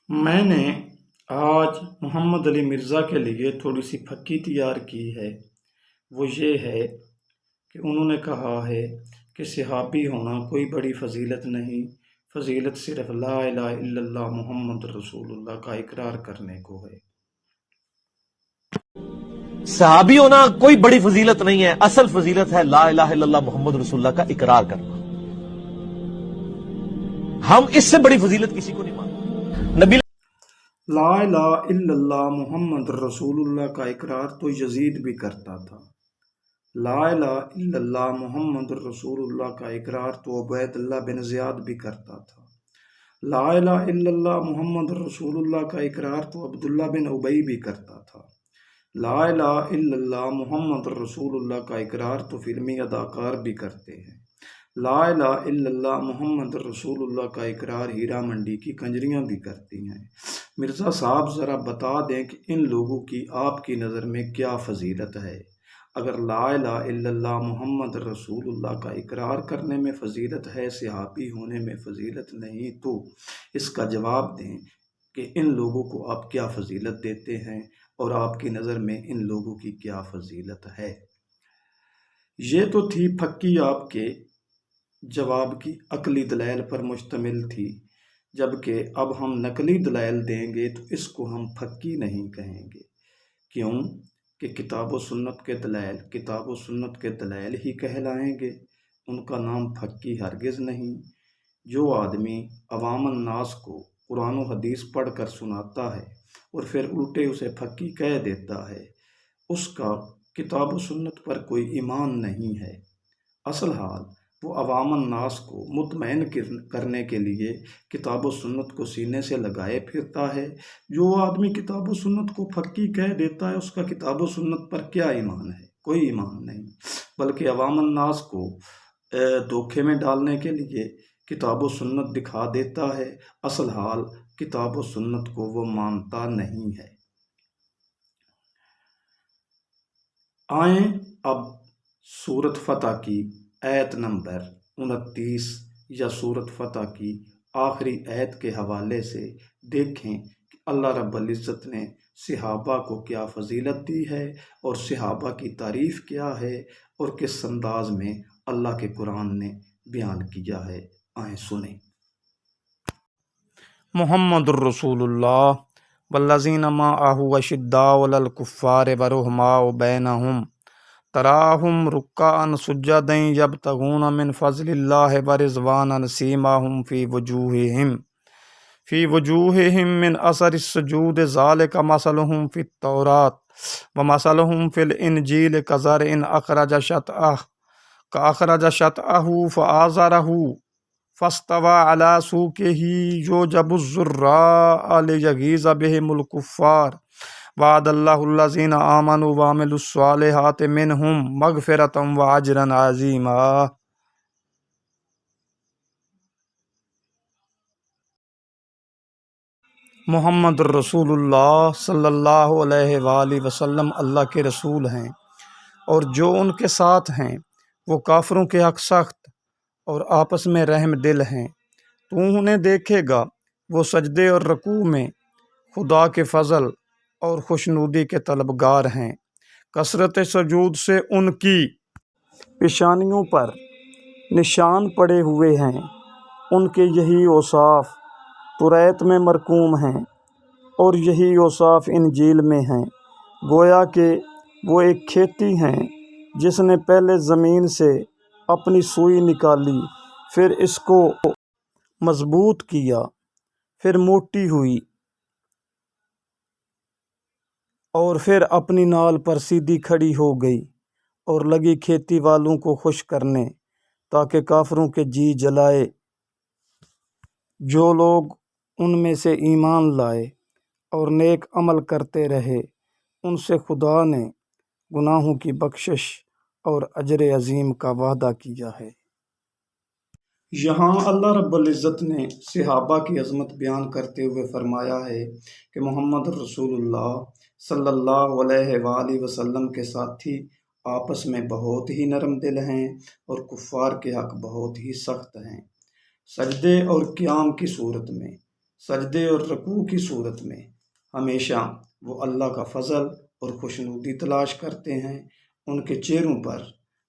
میں نے آج محمد علی مرزا کے لیے تھوڑی سی پھکی تیار کی ہے۔ وہ یہ ہے کہ انہوں نے کہا ہے کہ صحابی ہونا کوئی بڑی فضیلت نہیں، فضیلت صرف لا الہ الا اللہ محمد رسول اللہ کا اقرار کرنے کو ہے۔ صحابی ہونا کوئی بڑی فضیلت نہیں ہے، اصل فضیلت ہے لا الہ الا اللہ محمد رسول اللہ کا اقرار کرنا۔ ہم اس سے بڑی فضیلت کسی کو نہیں مانتے۔ نبی لا الہ الا اللہ محمد رسول اللہ کا اقرار تو یزید بھی کرتا تھا۔ لا الہ الا اللہ محمد رسول اللہ کا اقرار تو عبید اللہ بن زیاد بھی کرتا تھا۔ لا الہ الا اللہ محمد رسول اللہ کا اقرار تو عبداللہ بن ابی بھی کرتا تھا۔ لا الہ الا اللہ محمد رسول اللہ کا اقرار تو فلمی اداکار بھی کرتے ہیں۔ لا الہ الا اللہ محمد رسول اللہ کا اقرار ہیرا منڈی کی کنجریاں بھی کرتی ہیں۔ مرزا صاحب ذرا بتا دیں کہ ان لوگوں کی آپ کی نظر میں کیا فضیلت ہے؟ اگر لا الہ الا اللہ محمد رسول اللہ کا اقرار کرنے میں فضیلت ہے، صحابی ہونے میں فضیلت نہیں، تو اس کا جواب دیں کہ ان لوگوں کو آپ کیا فضیلت دیتے ہیں اور آپ کی نظر میں ان لوگوں کی کیا فضیلت ہے؟ یہ تو تھی پھکی آپ کے جواب کی عقلی دلائل پر مشتمل تھی، جبکہ اب ہم نقلی دلائل دیں گے تو اس کو ہم پھکی نہیں کہیں گے۔ کیوں کہ کتاب و سنت کے دلائل ہی کہلائیں گے، ان کا نام پھکی ہرگز نہیں۔ جو آدمی عوام الناس کو قرآن و حدیث پڑھ کر سناتا ہے اور پھر الٹے اسے پھکی کہہ دیتا ہے، اس کا کتاب و سنت پر کوئی ایمان نہیں ہے۔ اصل حال وہ عوام الناس کو مطمئن کرنے کے لیے کتاب و سنت کو سینے سے لگائے پھرتا ہے۔ جو آدمی کتاب و سنت کو پھکی کہہ دیتا ہے، اس کا کتاب و سنت پر کیا ایمان ہے؟ کوئی ایمان نہیں، بلکہ عوام الناس کو دھوکے میں ڈالنے کے لیے کتاب و سنت دکھا دیتا ہے۔ اصل حال کتاب و سنت کو وہ مانتا نہیں ہے۔ آئیں اب سورۃ فتح کی آیت نمبر 29 یا سورۃ فتح کی آخری آیت کے حوالے سے دیکھیں کہ اللہ رب العزت نے صحابہ کو کیا فضیلت دی ہے اور صحابہ کی تعریف کیا ہے اور کس انداز میں اللہ کے قرآن نے بیان کیا ہے۔ آئیں سنیں۔ محمد الرسول اللہ والذین معہ اشداء علی الکفار رحماء بینہم تراہم رکعا سجدا یبتغون من فضل اللہ ورضوانا سیماہم فی وجوہہم من اثر السجود ذالک مثلہم فی التوراۃ ومثلہم فی الانجیل کزرع اخرج شطأہ فآزرہ فاستوى علی سوقہ یعجب الزراء لیغیظ بہم الکفار وعد اللہ الذین آمنوا وعملوا الصالحات منہم مغفرۃ واجرا عظیما۔ محمد الرسول اللہ صلی اللہ علیہ وآلہ وسلم اللہ کے رسول ہیں، اور جو ان کے ساتھ ہیں وہ کافروں کے حق سخت اور آپس میں رحم دل ہیں۔ تو انہیں دیکھے گا وہ سجدے اور رکوع میں خدا کے فضل اور خوشنودی کے طلبگار ہیں۔ کثرت سجود سے ان کی پیشانیوں پر نشان پڑے ہوئے ہیں۔ ان کے یہی اوصاف توریت میں مرقوم ہیں اور یہی اوصاف انجیل میں ہیں۔ گویا کہ وہ ایک کھیتی ہیں جس نے پہلے زمین سے اپنی سوئی نکالی، پھر اس کو مضبوط کیا، پھر موٹی ہوئی اور پھر اپنی نال پر سیدھی کھڑی ہو گئی اور لگی کھیتی والوں کو خوش کرنے تاکہ کافروں کے جی جلائے۔ جو لوگ ان میں سے ایمان لائے اور نیک عمل کرتے رہے، ان سے خدا نے گناہوں کی بخشش اور اجر عظیم کا وعدہ کیا ہے۔ یہاں اللہ رب العزت نے صحابہ کی عظمت بیان کرتے ہوئے فرمایا ہے کہ محمد رسول اللہ صلی اللہ علیہ وآلہ وسلم کے ساتھی آپس میں بہت ہی نرم دل ہیں اور کفار کے حق بہت ہی سخت ہیں۔ سجدے اور قیام کی صورت میں سجدے اور رکوع کی صورت میں ہمیشہ وہ اللہ کا فضل اور خوشنودی تلاش کرتے ہیں۔ ان کے چہروں پر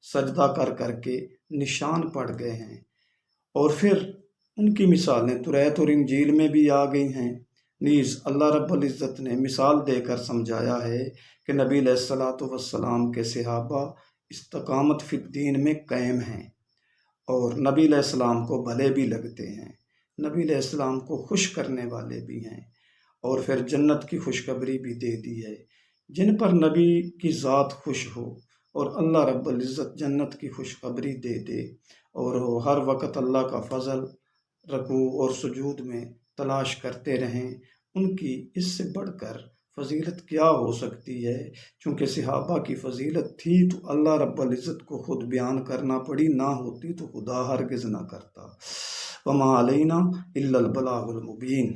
سجدہ کر کر کے نشان پڑ گئے ہیں، اور پھر ان کی مثالیں توریت اور انجیل میں بھی آ گئی ہیں۔ نیز اللہ رب العزت نے مثال دے کر سمجھایا ہے کہ نبی علیہ الصلوۃ والسلام کے صحابہ استقامت فی الدین میں قائم ہیں، اور نبی علیہ السلام کو بھلے بھی لگتے ہیں، نبی علیہ السلام کو خوش کرنے والے بھی ہیں، اور پھر جنت کی خوشخبری بھی دے دی ہے۔ جن پر نبی کی ذات خوش ہو اور اللہ رب العزت جنت کی خوشخبری دے دے، اور وہ ہر وقت اللہ کا فضل رکوع اور سجود میں تلاش کرتے رہیں، ان کی اس سے بڑھ کر فضیلت کیا ہو سکتی ہے؟ چونکہ صحابہ کی فضیلت تھی تو اللہ رب العزت کو خود بیان کرنا پڑی، نہ ہوتی تو خدا ہرگز نہ کرتا۔ وما علینا الا البلاغ المبین۔